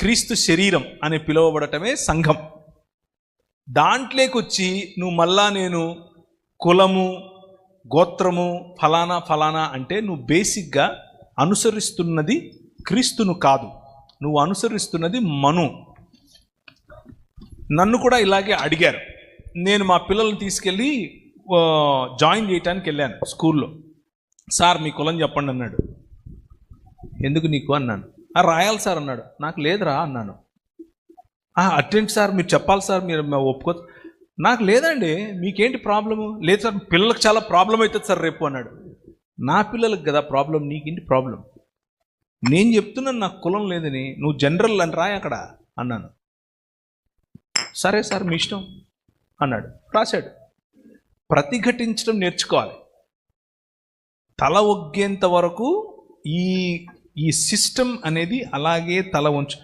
క్రీస్తు శరీరం అని పిలువబడటమే సంఘం. దాంట్లోకి వచ్చి నువ్వు మళ్ళా నేను కులము, గోత్రము, ఫలానా ఫలానా అంటే నువ్వు బేసిక్గా అనుసరిస్తున్నది క్రీస్తును కాదు, నువ్వు అనుసరిస్తున్నది మను. నన్ను కూడా ఇలాగే అడిగారు. నేను మా పిల్లల్ని తీసుకెళ్ళి జాయిన్ చేయటానికి వెళ్ళాను స్కూల్లో. సార్ మీ కులం చెప్పండి అన్నాడు. ఎందుకు నీకు అన్నాను. రాయాలి సార్ అన్నాడు. నాకు లేదురా అన్నాను. అటెండ్ సార్ మీరు చెప్పాలి సార్, మీరు ఒప్పుకో. నాకు లేదండి, మీకేంటి ప్రాబ్లము? లేదు సార్ పిల్లలకు చాలా ప్రాబ్లం అవుతుంది సార్ రేపు అన్నాడు. నా పిల్లలకు కదా ప్రాబ్లం, నీకేంటి ప్రాబ్లం? నేను చెప్తున్నాను నాకు కులం లేదని, నువ్వు జనరల్ అని రాయి అక్కడ అన్నాను. సరే సార్ మీ ఇష్టం అన్నాడు, రాశాడు. ప్రతిఘటించడం నేర్చుకోవాలి. తల ఒగ్గేంత వరకు ఈ సిస్టమ్ అనేది అలాగే తల వంచు.